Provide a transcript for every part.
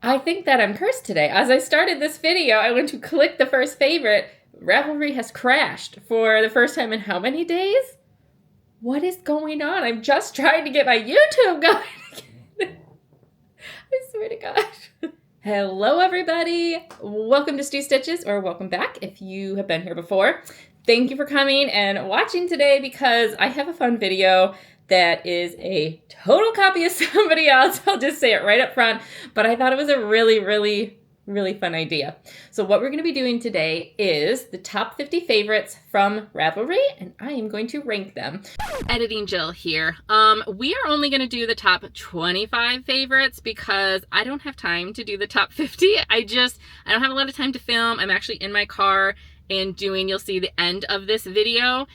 I think that I'm cursed today. As I started this video, I went to click the first favorite. Ravelry has crashed for the first time in how many days? What is going on? I'm just trying to get my YouTube going again. I swear to gosh. Hello, everybody. Welcome to Stu Stitches, or welcome back if you have been here before. Thank you for coming and watching today because I have a fun video that is a total copy of somebody else. I'll just say it right up front, but I thought it was a really fun idea. So what we're going to be doing today is the top 50 favorites from Ravelry, and I am going to rank them. Editing Jill here. We are only going to do the top 25 favorites because I don't have time to do the top 50. I don't have a lot of time to film. I'm actually in my car and you'll see the end of this video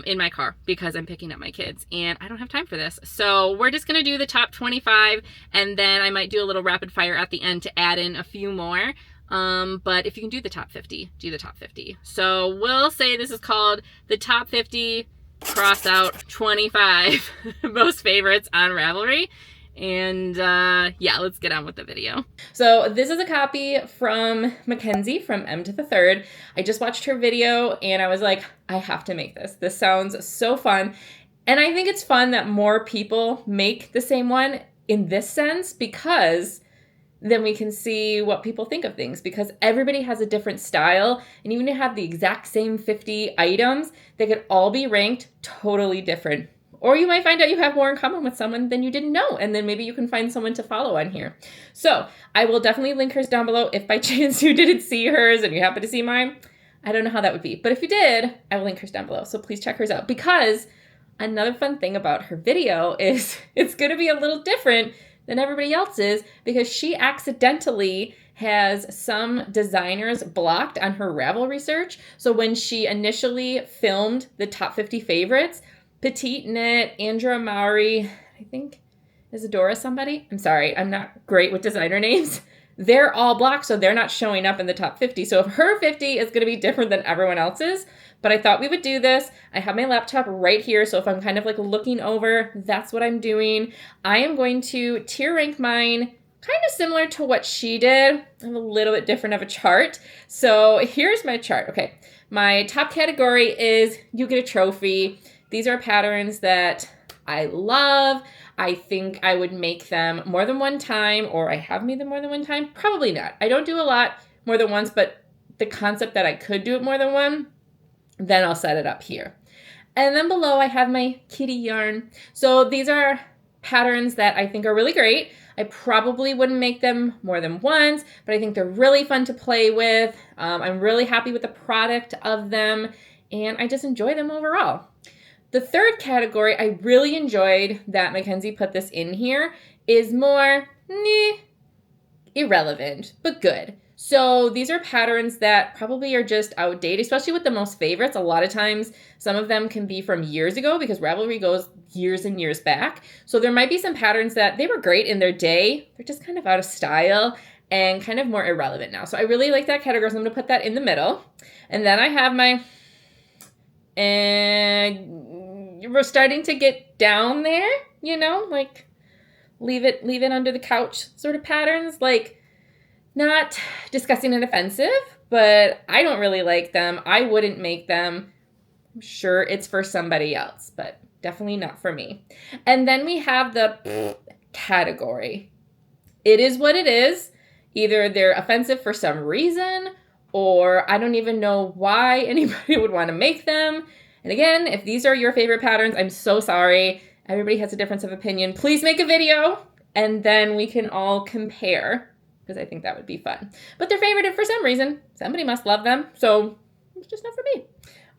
in my car because I'm picking up my kids and I don't have time for this. So we're just gonna do the top 25 and then I might do a little rapid fire at the end to add in a few more. But if you can do the top 50, do the top 50. So we'll say this is called the top 50 cross out 25 most favorites on Ravelry. And yeah, let's get on with the video. So this is a copy from Mackenzie from M to the Third. I just watched her video and I was like, I have to make this. This sounds so fun. And I think it's fun that more people make the same one in this sense because then we can see what people think of things because everybody has a different style. And even if you have the exact same 50 items, they could all be ranked totally different. Or you might find out you have more in common with someone than you didn't know, and then maybe you can find someone to follow on here. So I will definitely link hers down below if by chance you didn't see hers and you happen to see mine. I don't know how that would be, but if you did, I will link hers down below. So please check hers out because another fun thing about her video is it's going to be a little different than everybody else's because she accidentally has some designers blocked on her Ravelry search. So when she initially filmed the top 50 favorites, Petite, Andrea, Mowry, I think Ysolda somebody. I'm sorry, I'm not great with designer names. They're all blocked, so they're not showing up in the top 50. So if her 50 is going to be different than everyone else's, but I thought we would do this. I have my laptop right here, so if I'm kind of like looking over, that's what I'm doing. I am going to tier rank mine kind of similar to what she did. I have a little bit different of a chart. So here's my chart. Okay, my top category is you get a trophy. These are patterns that I love. I think I would make them more than one time, or I have made them more than one time. Probably not. I don't do a lot more than once, but the concept that I could do it more than one, then I'll set it up here. And then below I have my kitty yarn. So these are patterns that I think are really great. I probably wouldn't make them more than once, but I think they're really fun to play with. I'm really happy with the product of them, and I just enjoy them overall. The third category I really enjoyed that Mackenzie put this in here is more irrelevant, but good. So these are patterns that probably are just outdated, especially with the most favorites. A lot of times, some of them can be from years ago because Ravelry goes years and years back. So there might be some patterns that they were great in their day. They're just kind of out of style and kind of more irrelevant now. So I really like that category, so I'm going to put that in the middle. And then I have my... And we're starting to get down there, you know, like leave it under the couch sort of patterns, like not disgusting and offensive, but I don't really like them. I wouldn't make them. I'm sure it's for somebody else, but definitely not for me. And then we have the category. It is what it is. Either they're offensive for some reason, or I don't even know why anybody would want to make them. And again, if these are your favorite patterns, I'm so sorry. Everybody has a difference of opinion. Please make a video and then we can all compare because I think that would be fun. But they're favorited for some reason. Somebody must love them. So it's just not for me.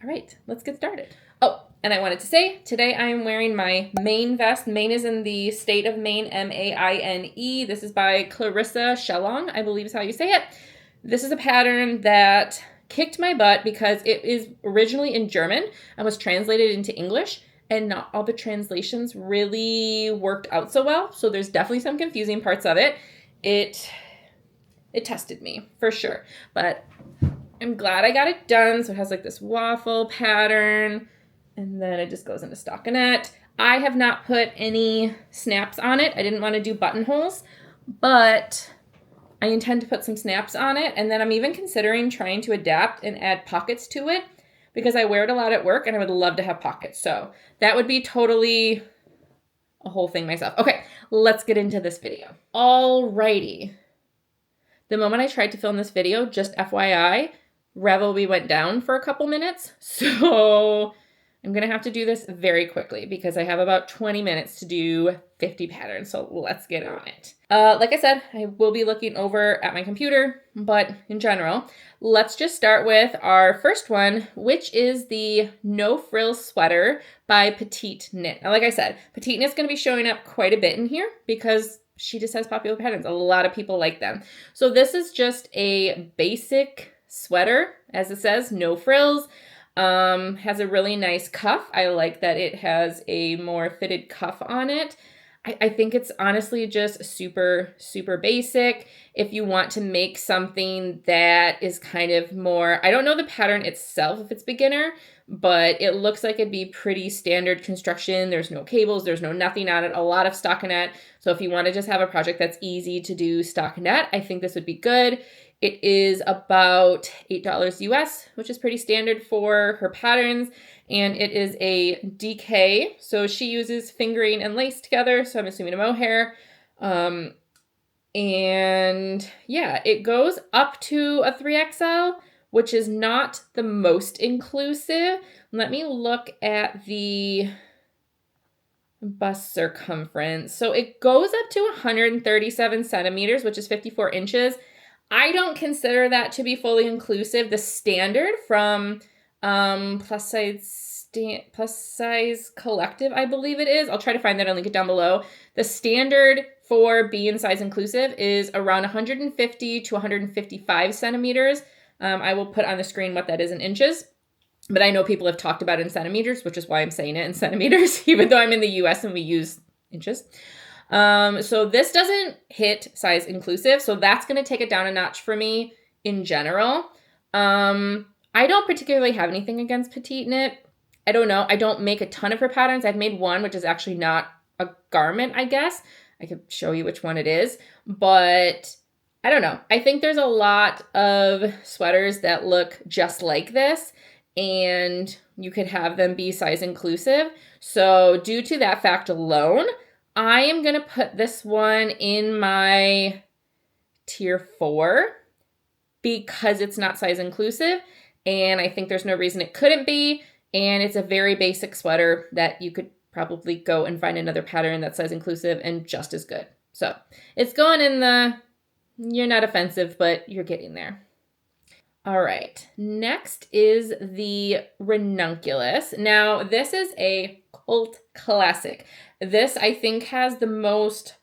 All right, let's get started. Oh, and I wanted to say today I am wearing my Maine vest. Maine is in the state of Maine, M-A-I-N-E. This is by Clarissa Shellong, I believe is how you say it. This is a pattern that kicked my butt because it is originally in German and was translated into English, and not all the translations really worked out so well. So there's definitely some confusing parts of it. It tested me for sure, but I'm glad I got it done. So it has like this waffle pattern and then it just goes into stockinette. I have not put any snaps on it. I didn't want to do buttonholes, but I intend to put some snaps on it, and then I'm even considering trying to adapt and add pockets to it because I wear it a lot at work and I would love to have pockets. So that would be totally a whole thing myself. Okay, let's get into this video. Alrighty. The moment I tried to film this video, just FYI, Ravelry went down for a couple minutes. So I'm going to have to do this very quickly because I have about 20 minutes to do 50 patterns. So let's get on it. Like I said, I will be looking over at my computer, but in general, let's just start with our first one, which is the No Frills Sweater by Petite Knit. Now, like I said, Petite Knit's going to be showing up quite a bit in here because she just has popular patterns. A lot of people like them. So this is just a basic sweater, as it says, no frills. Has a really nice cuff. I like that it has a more fitted cuff on it. I think it's honestly just super, super basic. If you want to make something that is kind of more, I don't know the pattern itself if it's beginner, but it looks like it'd be pretty standard construction. There's no cables, there's no nothing on it, a lot of stockinette. So if you want to just have a project that's easy to do stockinette, I think this would be good. It is about $8 US, which is pretty standard for her patterns. And it is a DK. So she uses fingering and lace together. So I'm assuming a mohair. And yeah, it goes up to a 3XL, which is not the most inclusive. Let me look at the bust circumference. So it goes up to 137 centimeters, which is 54 inches. I don't consider that to be fully inclusive. The standard from Plus Size Collective, I believe it is. I'll try to find that and link it down below. The standard for being size inclusive is around 150 to 155 centimeters. I will put on the screen what that is in inches. But I know people have talked about it in centimeters, which is why I'm saying it in centimeters, even though I'm in the US and we use inches. So this doesn't hit size inclusive, so that's going to take it down a notch for me in general. I don't particularly have anything against Petite Knit. I don't know. I don't make a ton of her patterns. I've made one, which is actually not a garment, I guess. I could show you which one it is, but I don't know. I think there's a lot of sweaters that look just like this, and you could have them be size inclusive. So due to that fact alone, I am going to put this one in my tier 4 because it's not size inclusive, and I think there's no reason it couldn't be, and it's a very basic sweater that you could probably go and find another pattern that's size inclusive and just as good. So it's going in the, you're not offensive, but you're getting there. All right, next is the Ranunculus. Now, this is a cult classic. This, I think, has the most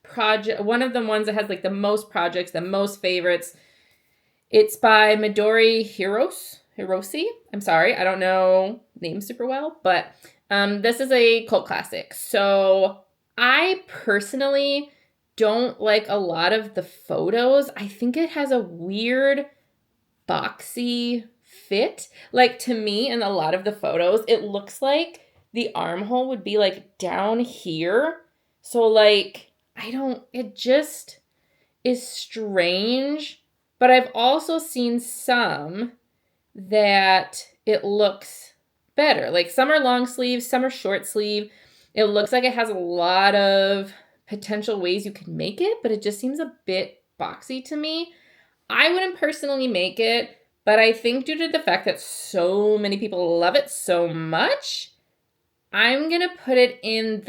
one of the ones that has like the most projects, the most favorites. It's by Midori Hirose. I'm sorry, I don't know names super well, but this is a cult classic. So I personally don't like a lot of the photos. I think it has a weird boxy fit. Like, to me, in a lot of the photos, it looks like the armhole would be like down here. So like, it just is strange. But I've also seen some that it looks better. Like, some are long sleeve, some are short sleeve. It looks like it has a lot of potential ways you can make it, but it just seems a bit boxy to me. I wouldn't personally make it, but I think due to the fact that so many people love it so much, I'm going to put it in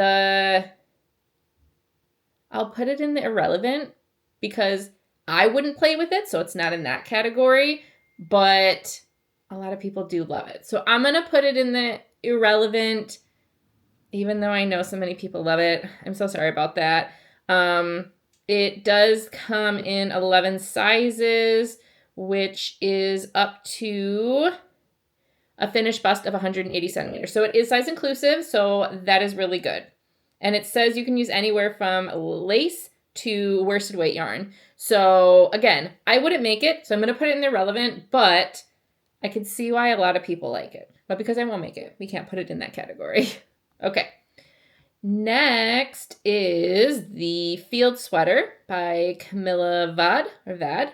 I'll put it in the irrelevant because I wouldn't play with it, so it's not in that category, but a lot of people do love it. So I'm going to put it in the irrelevant, even though I know so many people love it. I'm so sorry about that. It does come in 11 sizes, which is up to a finished bust of 180 centimeters. So it is size inclusive, so that is really good. And it says you can use anywhere from lace to worsted weight yarn. So again, I wouldn't make it, so I'm going to put it in the irrelevant, but I can see why a lot of people like it. But because I won't make it, we can't put it in that category. Okay. Next is the Field Sweater by Camilla Vad.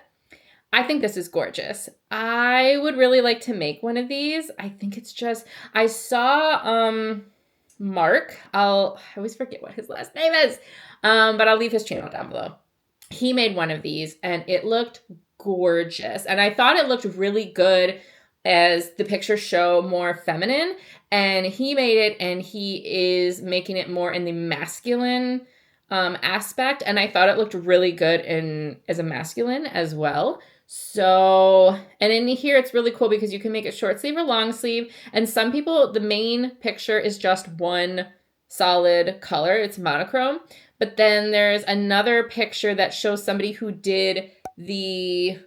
I think this is gorgeous. I would really like to make one of these. I think it's just, I saw Mark, I always forget what his last name is, but I'll leave his channel down below. He made one of these and it looked gorgeous. And I thought it looked really good as the pictures show, more feminine. And he made it and he is making it more in the masculine aspect. And I thought it looked really good as a masculine as well. So, and in here it's really cool because you can make it short sleeve or long sleeve. And some people, the main picture is just one solid color. It's monochrome. But then there's another picture that shows somebody who did the,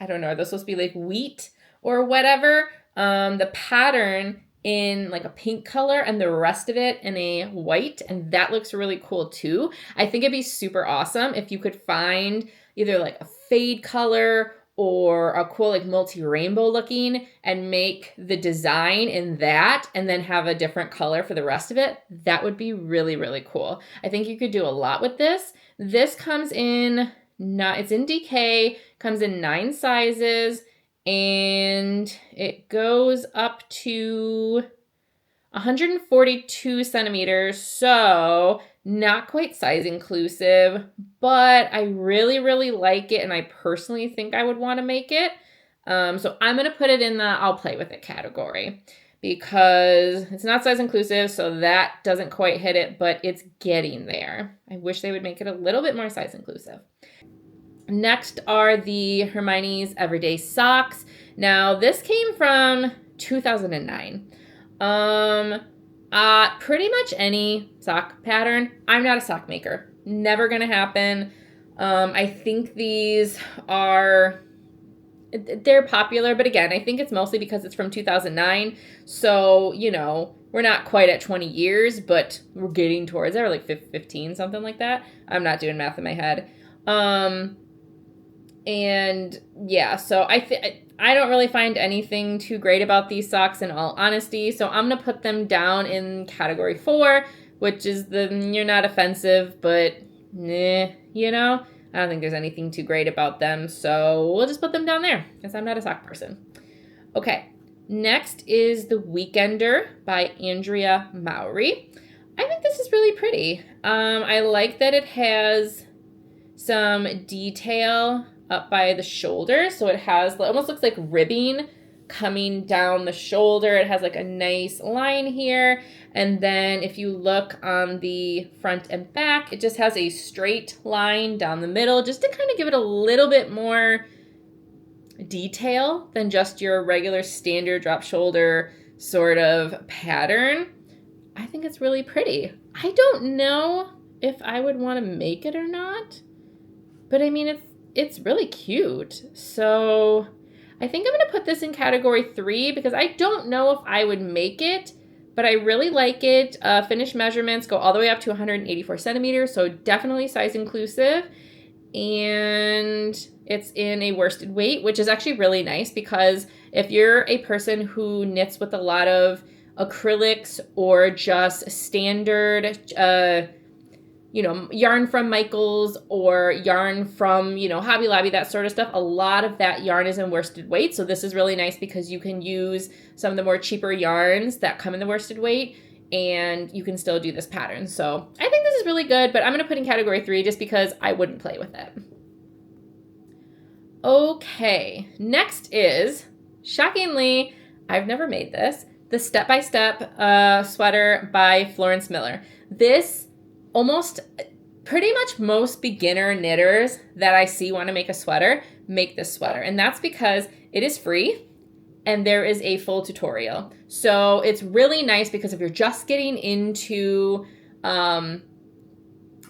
I don't know, are those supposed to be like wheat or whatever? The pattern in like a pink color and the rest of it in a white. And that looks really cool too. I think it'd be super awesome if you could find either like a fade color or a cool like multi-rainbow looking and make the design in that and then have a different color for the rest of it. That would be really, really cool. I think you could do a lot with this. This comes in, it's in DK, comes in 9 sizes, and it goes up to 142 centimeters, so not quite size inclusive, but I really, really like it, and I personally think I would want to make it. So I'm going to put it in the I'll play with it category because it's not size inclusive, so that doesn't quite hit it, but it's getting there. I wish they would make it a little bit more size inclusive. Next are the Hermione's Everyday Socks. Now, this came from 2009. Pretty much any sock pattern. I'm not a sock maker. Never gonna happen. I think these are, they're popular, but again, I think it's mostly because it's from 2009. So, you know, we're not quite at 20 years, but we're getting towards it, or like 15, something like that. I'm not doing math in my head. And yeah, so I don't really find anything too great about these socks in all honesty. So I'm going to put them down in category 4, which is you're not offensive, but you know, I don't think there's anything too great about them. So we'll just put them down there because I'm not a sock person. Okay. Next is The Weekender by Andrea Mowry. I think this is really pretty. I like that it has some detail up by the shoulder. So it has, it almost looks like ribbing coming down the shoulder. It has like a nice line here. And then if you look on the front and back, it just has a straight line down the middle just to kind of give it a little bit more detail than just your regular standard drop shoulder sort of pattern. I think it's really pretty. I don't know if I would want to make it or not, but I mean, it's really cute. So I think I'm going to put this in category 3 because I don't know if I would make it, but I really like it. Finished measurements go all the way up to 184 centimeters, so definitely size inclusive. And it's in a worsted weight, which is actually really nice because if you're a person who knits with a lot of acrylics or just standard, you know, yarn from Michaels or yarn from, you know, Hobby Lobby, that sort of stuff, a lot of that yarn is in worsted weight. So this is really nice because you can use some of the more cheaper yarns that come in the worsted weight and you can still do this pattern. So I think this is really good, but I'm going to put in category 3 just because I wouldn't play with it. Okay, next is, shockingly, I've never made this, the Step-by-Step sweater by Florence Müller. This almost pretty much most beginner knitters that I see want to make a sweater make this sweater. And that's because it is free and there is a full tutorial. So it's really nice because if you're just getting into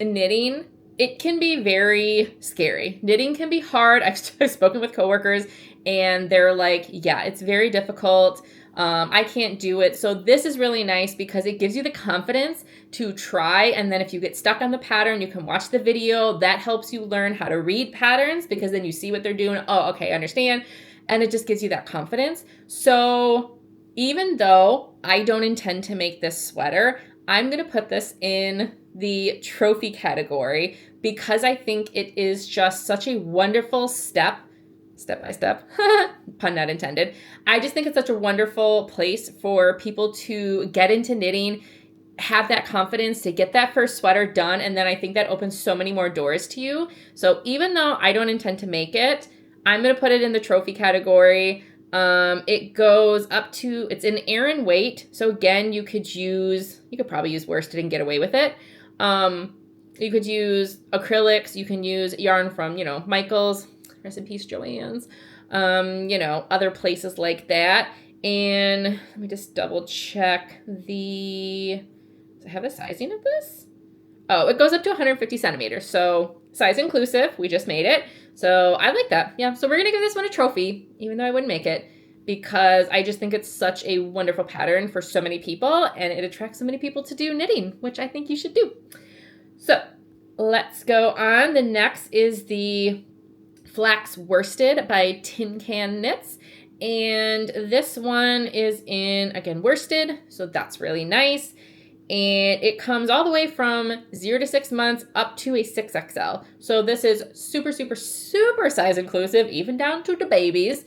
knitting, it can be very scary. Knitting can be hard. I've spoken with coworkers and they're like, yeah, it's very difficult. I can't do it. So this is really nice because it gives you the confidence to try. And then if you get stuck on the pattern, you can watch the video. That helps you learn how to read patterns because then you see what they're doing. Oh, okay, I understand. And it just gives you that confidence. So even though I don't intend to make this sweater, I'm going to put this in the trophy category because I think it is just such a wonderful step by step, pun not intended. I just think it's such a wonderful place for people to get into knitting, have that confidence to get that first sweater done. And then I think that opens so many more doors to you. So even though I don't intend to make it, I'm going to put it in the trophy category. It goes up to, it's an Aran weight. So again, you could probably use worsted and get away with it. You could use acrylics. You can use yarn from, Michael's, rest in peace, Joann's, other places like that. And let me just double check does I have the sizing of this? Oh, it goes up to 150 centimeters. So size inclusive. We just made it. So I like that. Yeah. So we're going to give this one a trophy, even though I wouldn't make it, because I just think it's such a wonderful pattern for so many people and it attracts so many people to do knitting, which I think you should do. So let's go on. The next is the Flax Worsted by Tin Can Knits. And this one is in, again, worsted. So that's really nice. And it comes all the way from 0 to 6 months up to a 6XL. So this is super, super, super size inclusive, even down to the babies.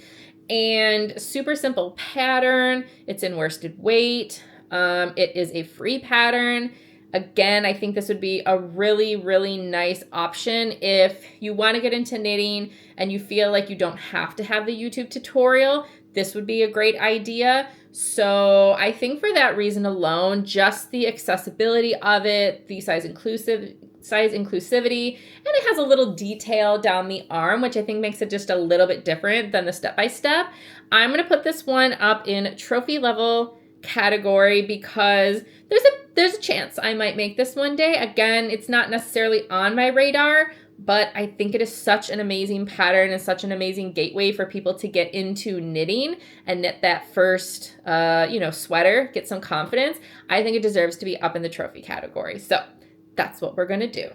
And super simple pattern. It's in worsted weight. It is a free pattern. Again, I think this would be a really, really nice option if you want to get into knitting and you feel like you don't have to have the YouTube tutorial. This would be a great idea. So I think for that reason alone, just the accessibility of it, the size inclusivity, and it has a little detail down the arm, which I think makes it just a little bit different than the step-by-step. I'm going to put this one up in trophy level category because there's a chance I might make this one day. Again, it's not necessarily on my radar, but I think it is such an amazing pattern and such an amazing gateway for people to get into knitting and knit that first, sweater, get some confidence. I think it deserves to be up in the trophy category. So that's what we're going to do.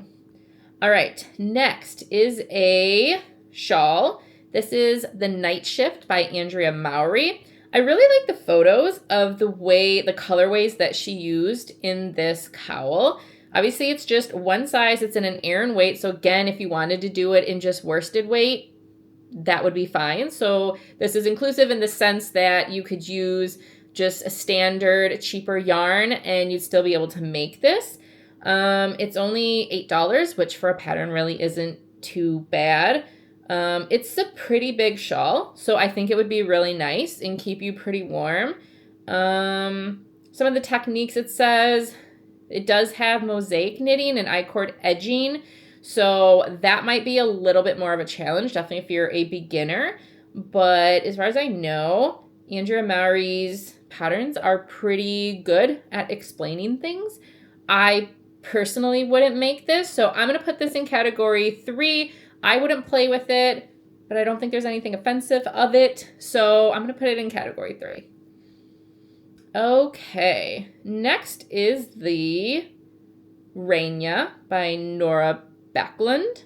All right, next is a shawl. This is the Nightshift by Andrea Mowry. I really like the photos of the colorways that she used in this cowl. Obviously, it's just one size. It's in an Aran weight. So again, if you wanted to do it in just worsted weight, that would be fine. So this is inclusive in the sense that you could use just a standard cheaper yarn and you'd still be able to make this. It's only $8, which for a pattern really isn't too bad. It's a pretty big shawl, so I think it would be really nice and keep you pretty warm. Some of the techniques, it says it does have mosaic knitting and I-cord edging, so that might be a little bit more of a challenge, definitely if you're a beginner. But as far as I know, Andrea Mowry's patterns are pretty good at explaining things. I personally wouldn't make this, so I'm going to put this in category 3. I wouldn't play with it, but I don't think there's anything offensive of it, so I'm going to put it in category 3. Okay, next is the Reyna by Noora Backlund.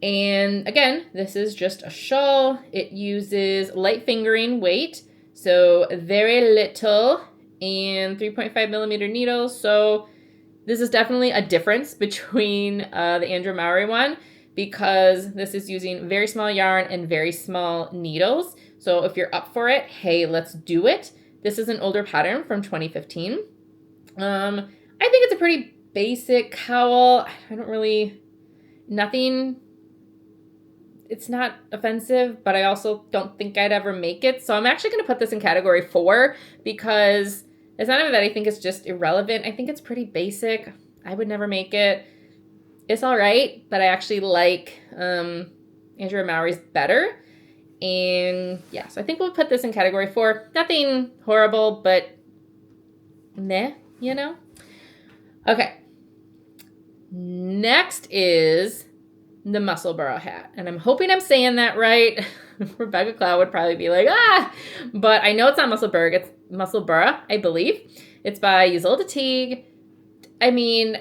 And again, this is just a shawl. It uses light fingering weight, so very little, and 3.5 millimeter needles. So this is definitely a difference between the Andrea Mowry one, because this is using very small yarn and very small needles. So if you're up for it, hey, let's do it. This is an older pattern from 2015. I think it's a pretty basic cowl. It's not offensive, but I also don't think I'd ever make it. So I'm actually going to put this in category 4 because it's not even that I think it's just irrelevant. I think it's pretty basic. I would never make it. It's all right, but I actually like Andrea Mowry's better. And yeah, so I think we'll put this in category 4. Nothing horrible, but meh, Okay. Next is the Musselburgh hat. And I'm hoping I'm saying that right. Rebecca Cloud would probably be like, but I know it's not Musselburgh. It's Musselburgh, I believe. It's by Ysolda Teague. I mean,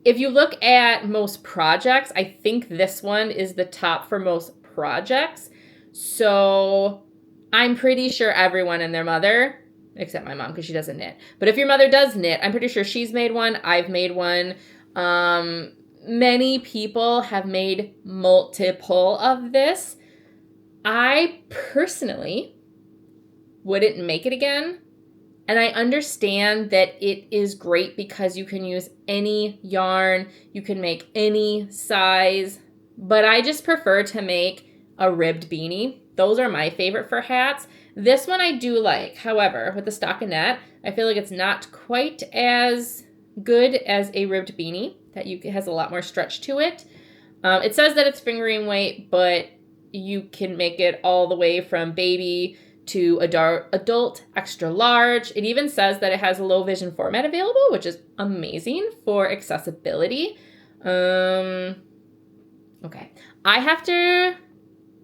if you look at most projects, I think this one is the top for most projects. So I'm pretty sure everyone and their mother except my mom because she doesn't knit. But if your mother does knit, I'm pretty sure she's made one. I've made one. Many people have made multiple of this. I personally wouldn't make it again. And I understand that it is great because you can use any yarn, you can make any size, but I just prefer to make a ribbed beanie. Those are my favorite for hats. This one I do like. However, with the stockinette, I feel like it's not quite as good as a ribbed beanie. It has a lot more stretch to it. It says that it's fingering weight, but you can make it all the way from baby to adult, extra large. It even says that it has a low vision format available, which is amazing for accessibility. Okay. I have to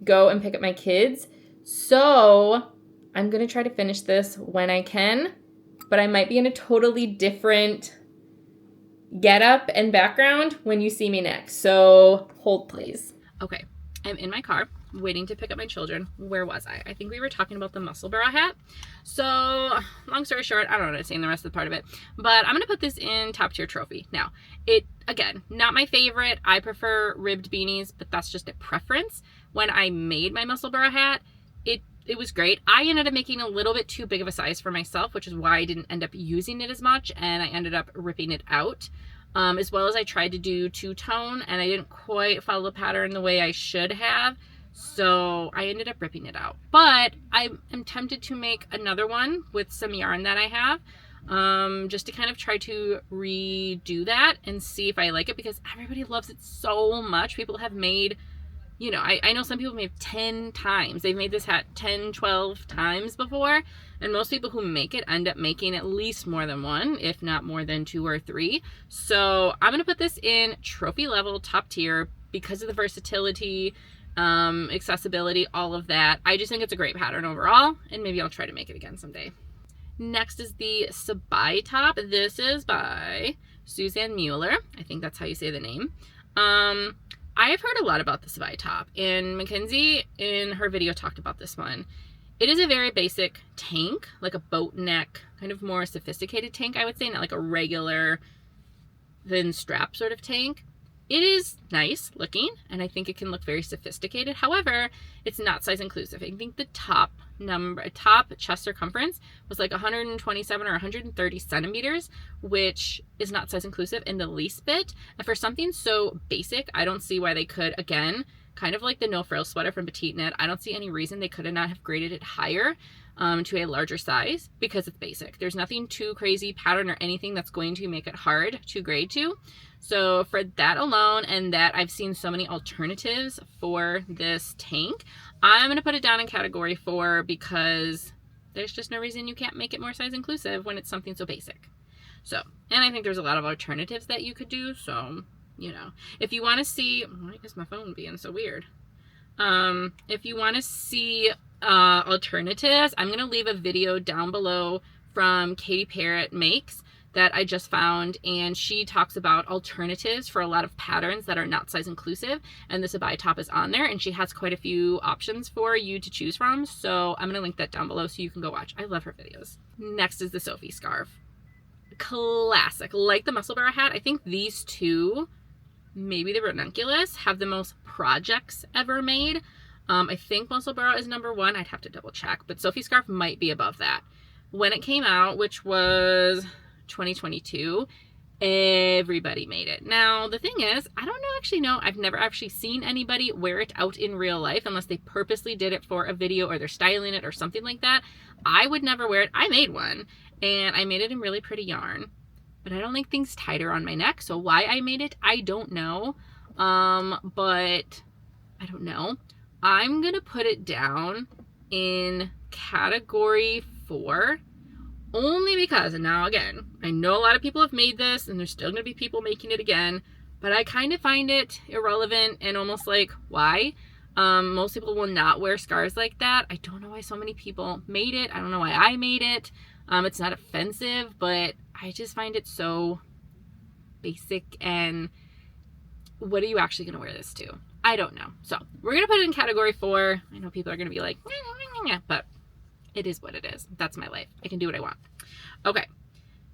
go and pick up my kids, so I'm going to try to finish this when I can, but I might be in a totally different getup and background when you see me next. So hold, please. Okay. I'm in my car waiting to pick up my children. Where was I? I think we were talking about the Musselburgh hat. So long story short, I don't know saying the rest of the part of it, but I'm going to put this in top tier trophy. Now, again, not my favorite. I prefer ribbed beanies, but that's just a preference. When I made my Musselburgh hat, it was great. I ended up making a little bit too big of a size for myself, which is why I didn't end up using it as much, and I ended up ripping it out. As well as I tried to do two-tone, and I didn't quite follow the pattern the way I should have, so I ended up ripping it out. But I am tempted to make another one with some yarn that I have, just to kind of try to redo that and see if I like it, because everybody loves it so much. People have made, you know, I know some people made 10 times. They've made this hat 10, 12 times before. And most people who make it end up making at least more than one, if not more than 2 or 3. So I'm going to put this in trophy level, top tier, because of the versatility, accessibility, all of that. I just think it's a great pattern overall, and maybe I'll try to make it again someday. Next is the Sabai top. This is by Susane Müller. I think that's how you say the name. I have heard a lot about the Sabai top, and Mackenzie in her video talked about this one. It is a very basic tank, like a boat neck, kind of more sophisticated tank, I would say, not like a regular thin strap sort of tank. It is nice looking, and I think it can look very sophisticated. However, it's not size inclusive. I think the top chest circumference was like 127 or 130 centimeters, which is not size inclusive in the least bit. And for something so basic, I don't see why they could, again, kind of like the no frills sweater from Petite knit, I don't see any reason they could not have graded it higher to a larger size, because it's basic. There's nothing too crazy pattern or anything that's going to make it hard to grade to. So for that alone, and that I've seen so many alternatives for this tank, I'm going to put it down in category 4, because there's just no reason you can't make it more size inclusive when it's something so basic. So, and I think there's a lot of alternatives that you could do. So, you know, if you want to see, why is my phone being so weird? If you want to see alternatives, I'm going to leave a video down below from Katie Parrott Makes that I just found, and she talks about alternatives for a lot of patterns that are not size inclusive, and the Sabai top is on there, and she has quite a few options for you to choose from, so I'm going to link that down below so you can go watch. I love her videos. Next is the Sophie scarf. Classic. Like the Musselburgh hat, I think these two, maybe the Ranunculus, have the most projects ever made. I think Musselburgh is number 1. I'd have to double check, but Sophie scarf might be above that. When it came out, which was 2022, everybody made it. Now, the thing is, I don't know, I've never actually seen anybody wear it out in real life unless they purposely did it for a video or they're styling it or something like that. I would never wear it. I made one, and I made it in really pretty yarn, but I don't like things tighter on my neck, so why I made it, I don't know. But I don't know. I'm gonna put it down in category 4, only because, and now again, I know a lot of people have made this, and there's still gonna be people making it again, but I kind of find it irrelevant and almost like, why? Most people will not wear scarves like that. I don't know why so many people made it. I don't know why I made it. It's not offensive, but I just find it so basic, and what are you actually gonna wear this to? I don't know. So we're gonna put it in category 4. I know people are gonna be like, but It is what it is. That's my life. I can do what I want. Okay.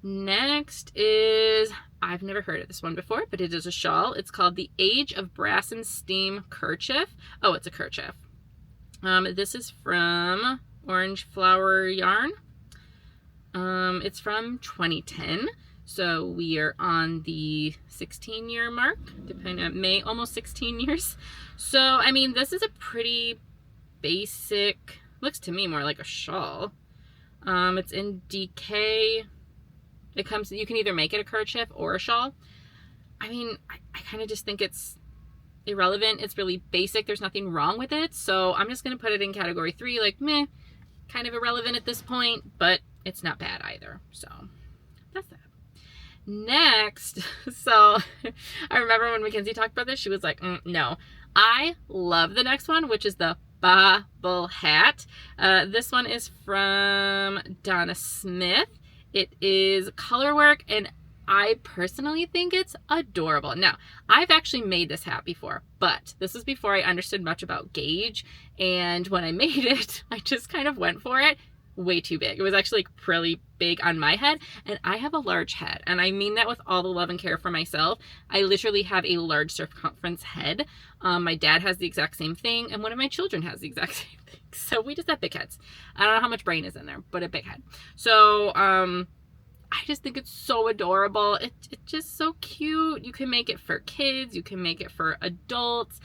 Next is, I've never heard of this one before, but it is a shawl. It's called the Age of Brass and Steam Kerchief. Oh, it's a kerchief. This is from Orange Flower Yarn. It's from 2010. So we are on the 16-year mark, depending on May, almost 16 years. So, I mean, this is a pretty basic, looks to me more like a shawl. It's in DK. It comes, you can either make it a kerchief or a shawl. I mean, I kind of just think it's irrelevant. It's really basic. There's nothing wrong with it. So I'm just going to put it in category 3, like, meh, kind of irrelevant at this point, but it's not bad either. So that's that. Next, so I remember when Mackenzie talked about this, she was like, no. I love the next one, which is the Baa-ble hat. This one is from Donna Smith. It is color work, and I personally think it's adorable. Now, I've actually made this hat before, but this is before I understood much about gauge, and when I made it, I just kind of went for it. Way too big. It was actually like really big on my head, and I have a large head, and I mean that with all the love and care for myself. I literally have a large circumference head. My dad has the exact same thing, and one of my children has the exact same thing. So we just have big heads. I don't know how much brain is in there, but a big head. So I just think it's so adorable. It's just so cute. You can make it for kids, you can make it for adults.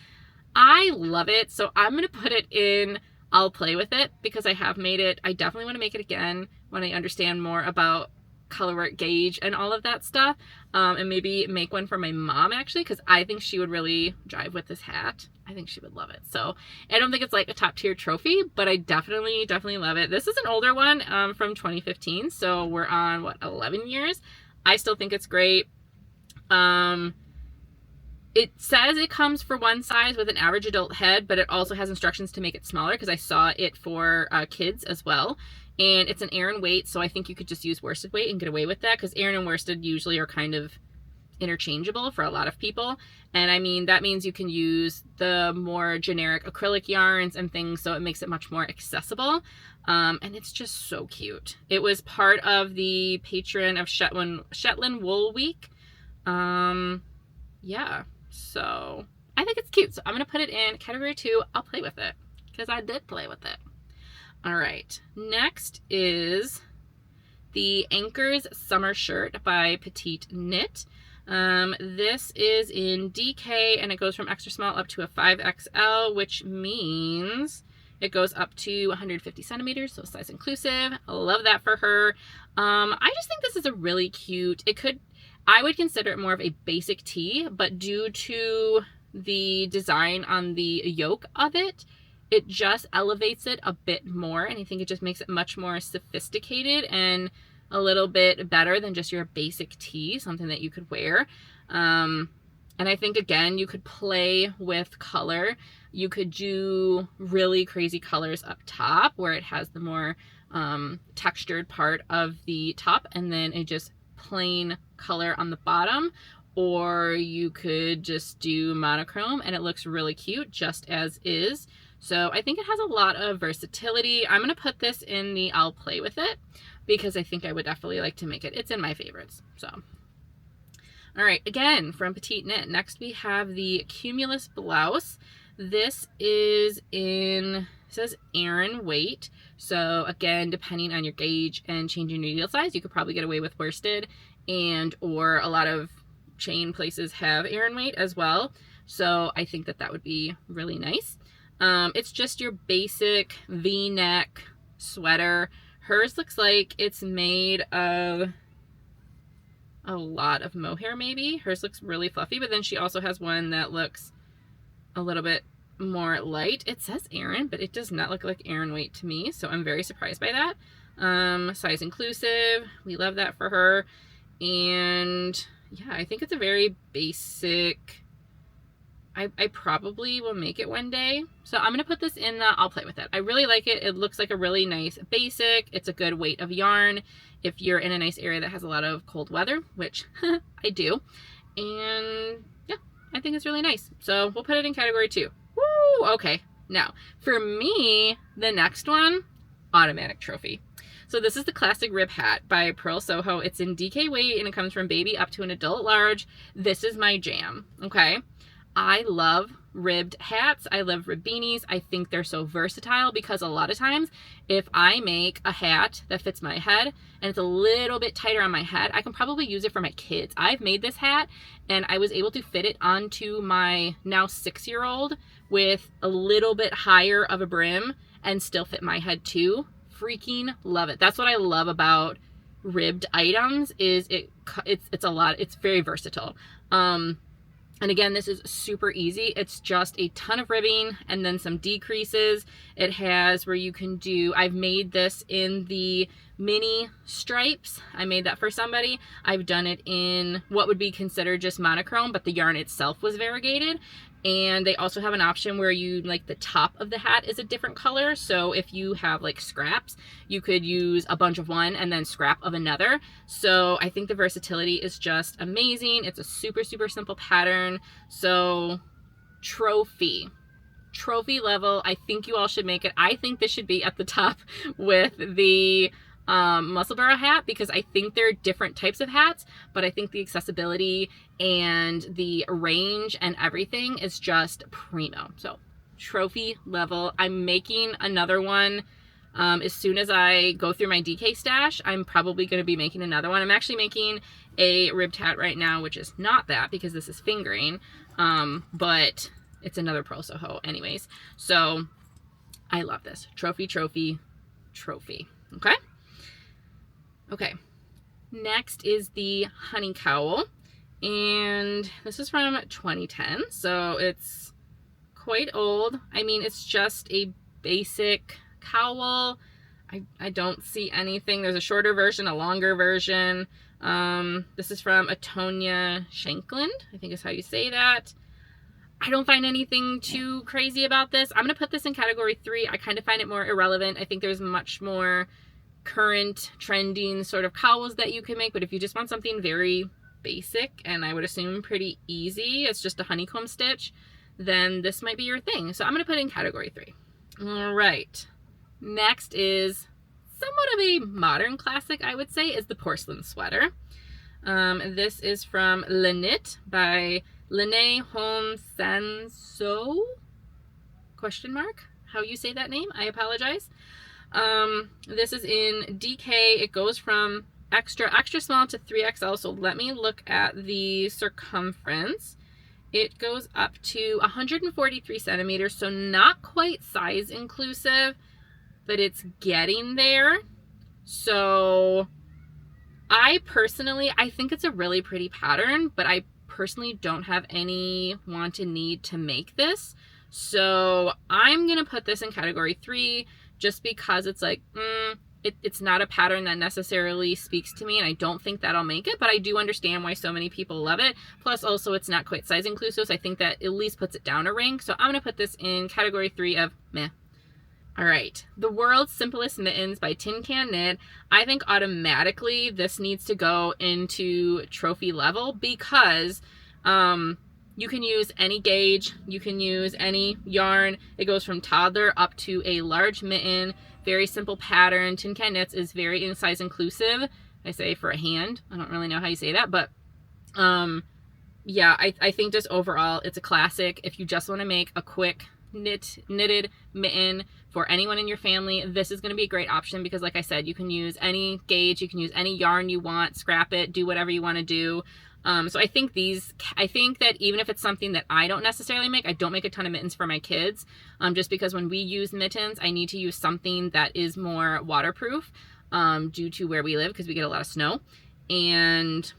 I love it. So I'm gonna put it in I'll play with it, because I have made it. I definitely want to make it again when I understand more about color work, gauge, and all of that stuff. And maybe make one for my mom, actually, because I think she would really jive with this hat. I think she would love it. So I don't think it's like a top tier trophy, but I definitely love it. This is an older one from 2015. So we're on, what, 11 years? I still think it's great. It says it comes for one size with an average adult head, but it also has instructions to make it smaller, because I saw it for kids as well. And it's an Aran weight, so I think you could just use worsted weight and get away with that, because Aran and worsted usually are kind of interchangeable for a lot of people. And I mean, that means you can use the more generic acrylic yarns and things, so it makes it much more accessible. And it's just so cute. It was part of the patron of Shetland Wool Week. Yeah. So I think it's cute. So I'm going to put it in category 2. I'll play with it, because I did play with it. All right. Next is the Anker's Summer Shirt by Petite Knit. This is in DK, and it goes from extra small up to a 5XL, which means it goes up to 150 centimeters, so size inclusive. I love that for her. I just think this is a really cute, I would consider it more of a basic tee, but due to the design on the yoke of it, it just elevates it a bit more, and I think it just makes it much more sophisticated and a little bit better than just your basic tee, something that you could wear. And I think, again, you could play with color. You could do really crazy colors up top where it has the more textured part of the top, and then it just plain color on the bottom, or you could just do monochrome and it looks really cute just as is. So I think it has a lot of versatility. I'm going to put this in the I'll play with it, because I think I would definitely like to make it. It's in my favorites. So all right, again from Petite Knit, next we have the Cumulus blouse. This is in, it says Aran weight. So again, depending on your gauge and changing your needle size, you could probably get away with worsted, and or a lot of chain places have Aran weight as well. So I think that that would be really nice. It's just your basic V-neck sweater. Hers looks like it's made of a lot of mohair maybe. Hers looks really fluffy, but then she also has one that looks a little bit more light. It says Aran, but it does not look like Aran weight to me, so I'm very surprised by that. Size inclusive. We love that for her. And yeah, I think it's a very basic, I probably will make it one day. So I'm going to put this in the I'll play with it. I really like it. It looks like a really nice basic. It's a good weight of yarn if you're in a nice area that has a lot of cold weather, which I do. And yeah, I think it's really nice. So we'll put it in category 2. Woo! Okay. Now, for me, the next one, automatic trophy. So this is the classic rib hat by Purl Soho. It's in DK weight and it comes from baby up to an adult large. This is my jam, okay? I love ribbed hats. I love rib beanies. I think they're so versatile because a lot of times if I make a hat that fits my head and it's a little bit tighter on my head, I can probably use it for my kids. I've made this hat and I was able to fit it onto my now 6-year-old with a little bit higher of a brim and still fit my head too. Freaking love it. That's what I love about ribbed items is it's a lot. It's very versatile. And again, this is super easy. It's just a ton of ribbing and then some decreases. It has where you can do, I've made this in the mini stripes. I made that for somebody. I've done it in what would be considered just monochrome, but the yarn itself was variegated. And they also have an option where you like the top of the hat is a different color. So if you have like scraps, you could use a bunch of one and then scrap of another. So I think the versatility is just amazing. It's a super, super simple pattern. So trophy level. I think you all should make it. I think this should be at the top with the Musselburgh hat because I think they're different types of hats, but I think the accessibility and the range and everything is just primo. So trophy level. I'm making another one as soon as I go through my DK stash. I'm probably going to be making another one. I'm actually making a ribbed hat right now, which is not that because this is fingering, but it's another Purl Soho anyways. So I love this. Trophy. Okay. Okay, next is the honey cowl, and this is from 2010, so it's quite old. I mean, it's just a basic cowl. I don't see anything. There's a shorter version, a longer version. This is from Atonia Shankland, I think is how you say that. I don't find anything too crazy about this. I'm going to put this in category 3. I kind of find it more irrelevant. I think there's much more current trending sort of cowls that you can make, but if you just want something very basic and I would assume pretty easy, it's just a honeycomb stitch, then this might be your thing. So I'm going to put it in category 3. All right, next is somewhat of a modern classic, I would say, is the porcelain sweater. This is from Le Knit by Lene Home Sanso ? How you say that name? I apologize. This is in DK. It goes from extra small to 3XL. So let me look at the circumference. It goes up to 143 centimeters. So not quite size inclusive, but it's getting there. So I think it's a really pretty pattern, but I personally don't have any want and need to make this. So I'm going to put this in category 3. Just because it's like, it's not a pattern that necessarily speaks to me, and I don't think that I'll make it, but I do understand why so many people love it. Plus, also, it's not quite size inclusive, so I think that at least puts it down a rank. So I'm going to put this in category 3 of meh. All right, the world's simplest mittens by Tin Can Knit. I think automatically this needs to go into trophy level because you can use any gauge, you can use any yarn. It goes from toddler up to a large mitten. Very simple pattern. Tin Can Knits is very in size inclusive. I say for a hand. I don't really know how you say that, but yeah, I think just overall it's a classic. If you just want to make a quick knitted mitten for anyone in your family, this is going to be a great option because like I said, you can use any gauge, you can use any yarn you want, scrap it, do whatever you want to do. So I think that even if it's something that I don't necessarily make, I don't make a ton of mittens for my kids, just because when we use mittens, I need to use something that is more waterproof, due to where we live because we get a lot of snow. And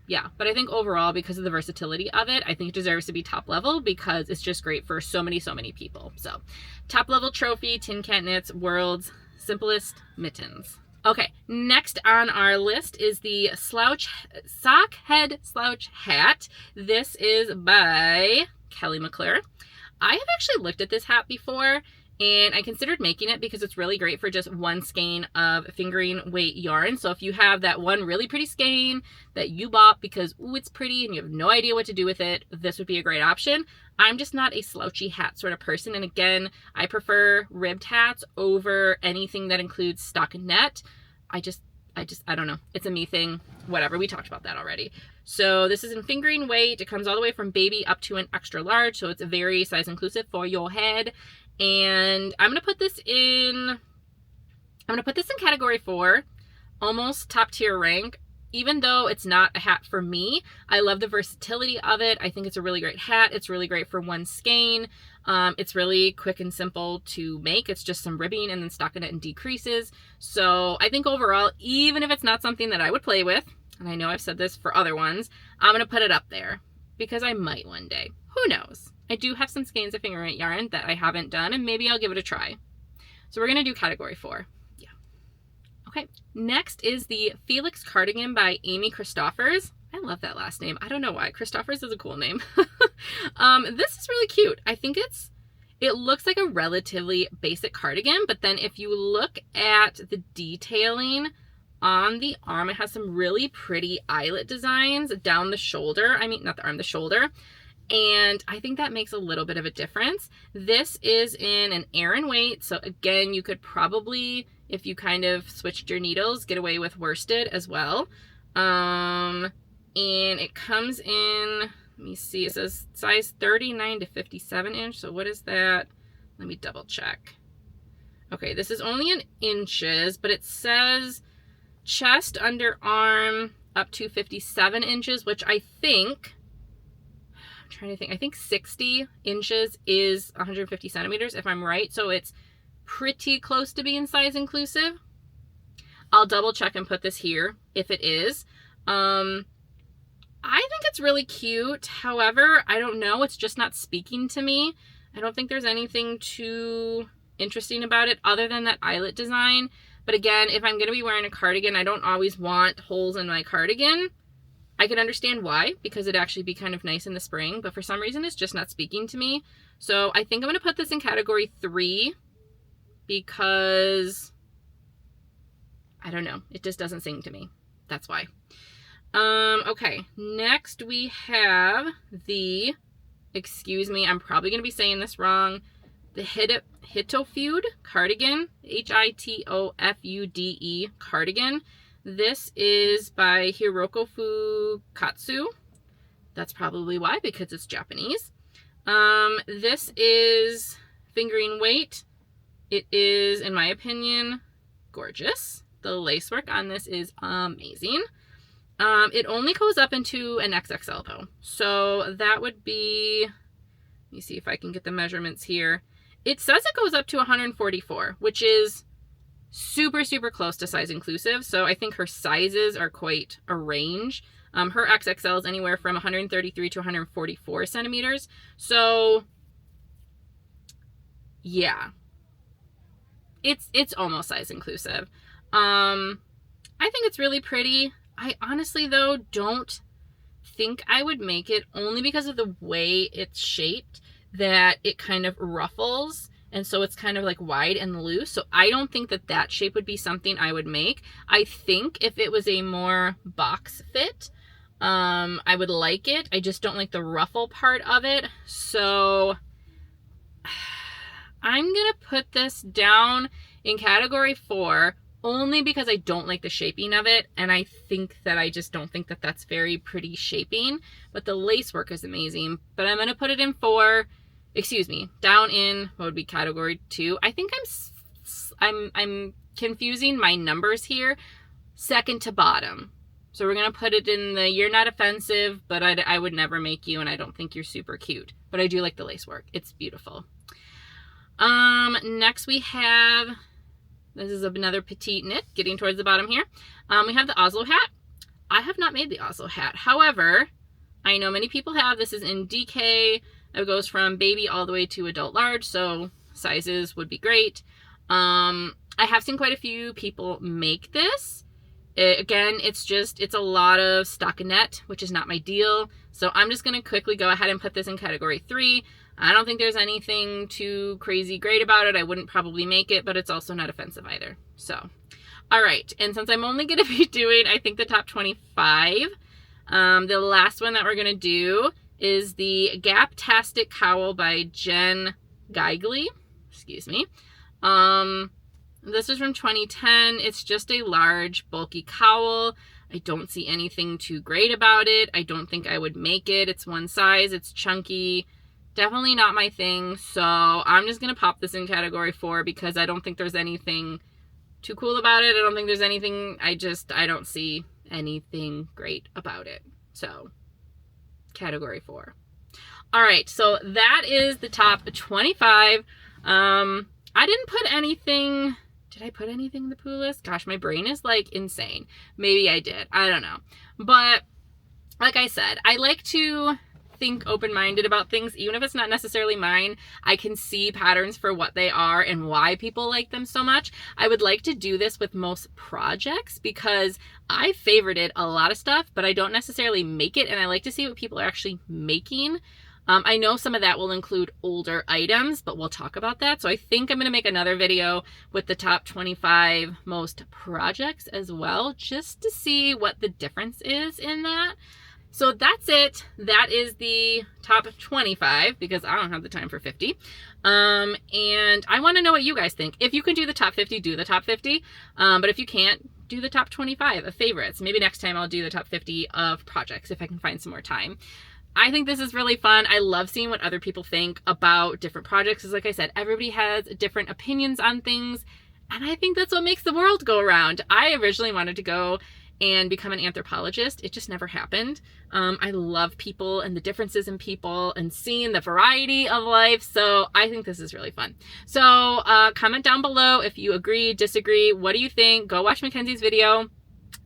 yeah, but I think overall, because of the versatility of it, I think it deserves to be top level because it's just great for so many people. So top level trophy, Tin Can Knits, world's simplest mittens. Okay, next on our list is the sock head slouch hat. This is by Kelly McClure. I have actually looked at this hat before And I considered making it because it's really great for just one skein of fingering weight yarn. So if you have that one really pretty skein that you bought because, ooh, it's pretty and you have no idea what to do with it, this would be a great option. I'm just not a slouchy hat sort of person. And again, I prefer ribbed hats over anything that includes stockinette. I don't know. It's a me thing. Whatever. We talked about that already. So this is in fingering weight. It comes all the way from baby up to an extra large. So it's very size inclusive for your head. And I'm going to put this in category 4, almost top tier rank. Even though it's not a hat for me, I love the versatility of it. I think it's a really great hat. It's really great for one skein. It's really quick and simple to make. It's just some ribbing and then stockinette and decreases. So I think overall, even if it's not something that I would play with, and I know I've said this for other ones, I'm going to put it up there because I might one day. Who knows? I do have some skeins of finger weight yarn that I haven't done, and maybe I'll give it a try. So we're going to do category 4. Yeah. Okay. Next is the Felix cardigan by Amy Christoffers. I love that last name. I don't know why. Christoffers is a cool name. This is really cute. I think it looks like a relatively basic cardigan, but then if you look at the detailing on the arm, it has some really pretty eyelet designs down the shoulder. I mean, not the arm, the shoulder. And I think that makes a little bit of a difference. This is in an Aran weight. So again, you could probably, if you kind of switched your needles, get away with worsted as well. And it comes in, let me see, it says size 39 to 57 inch. So what is that? Let me double check. Okay, this is only in inches, but it says chest, underarm up to 57 inches, which I think, I think 60 inches is 150 centimeters, if I'm right. So it's pretty close to being size inclusive. I'll double check and put this here if it is. I think it's really cute. However, I don't know. It's just not speaking to me. I don't think there's anything too interesting about it other than that eyelet design. But again, if I'm going to be wearing a cardigan, I don't always want holes in my cardigan. I can understand why, because it'd actually be kind of nice in the spring, but for some reason it's just not speaking to me. So I think I'm going to put this in category 3 because, I don't know, it just doesn't sing to me. That's why. Okay, next we have the, excuse me, I'm probably going to be saying this wrong, the Hitofude cardigan, Hitofude cardigan. This is by Hiroko Fukatsu. That's probably why, because it's Japanese. This is fingering weight. It is, in my opinion, gorgeous. The lacework on this is amazing. It only goes up into an XXL though. So that would be, let me see if I can get the measurements here. It says it goes up to 144, which is super, super close to size inclusive. So I think her sizes are quite a range. Her XXL is anywhere from 133 to 144 centimeters. So yeah, it's almost size inclusive. I think it's really pretty. I honestly though don't think I would make it, only because of the way it's shaped, that it kind of ruffles. And so it's kind of like wide and loose. So I don't think that that shape would be something I would make. I think if it was a more box fit, I would like it. I just don't like the ruffle part of it. So I'm going to put this down in category 4, only because I don't like the shaping of it. And I think that I just don't think that that's very pretty shaping. But the lace work is amazing. But I'm going to put it in 4. Excuse me, down in what would be category 2. I think I'm confusing my numbers here, second to bottom. So we're gonna put it in the you're not offensive, but I would never make you, and I don't think you're super cute. But I do like the lace work. It's beautiful. Next we have, this is another petite knit, getting towards the bottom here. We have the Oslo hat. I have not made the Oslo hat. However, I know many people have. This is in DK. It goes from baby all the way to adult large, so sizes would be great. I have seen quite a few people make this. Again, it's a lot of stockinette, which is not my deal. So I'm just going to quickly go ahead and put this in category 3. I don't think there's anything too crazy great about it. I wouldn't probably make it, but it's also not offensive either. So, all right. And since I'm only going to be doing, I think, the top 25, the last one that we're going to do is the Gap-tastic Cowl by Jen Geigley. Excuse me. This is from 2010. It's just a large, bulky cowl. I don't see anything too great about it. I don't think I would make it. It's one size. It's chunky. Definitely not my thing. So I'm just going to pop this in category 4 because I don't think there's anything too cool about it. I don't think there's anything, I don't see anything great about it. So category 4. All right. So that is the top 25. I didn't put anything. Did I put anything in the poo list? Gosh, my brain is like insane. Maybe I did. I don't know. But like I said, I like to think open-minded about things. Even if it's not necessarily mine, I can see patterns for what they are and why people like them so much. I would like to do this with most projects because I favorited a lot of stuff, but I don't necessarily make it, and I like to see what people are actually making. I know some of that will include older items, but we'll talk about that. So I think I'm going to make another video with the top 25 most projects as well, just to see what the difference is in that. So that's it. That is the top 25 because I don't have the time for 50. And I want to know what you guys think. If you can do the top 50, do the top 50. But if you can't, do the top 25 of favorites. Maybe next time I'll do the top 50 of projects if I can find some more time. I think this is really fun. I love seeing what other people think about different projects. Because like I said, everybody has different opinions on things. And I think that's what makes the world go around. I originally wanted to go and become an anthropologist. It just never happened. I love people and the differences in people and seeing the variety of life. So I think this is really fun. So comment down below if you agree, disagree. What do you think? Go watch Mackenzie's video.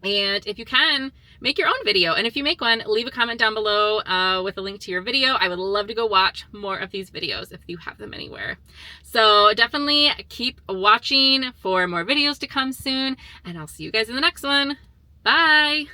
And if you can, make your own video. And if you make one, leave a comment down below with a link to your video. I would love to go watch more of these videos if you have them anywhere. So definitely keep watching for more videos to come soon. And I'll see you guys in the next one. Bye.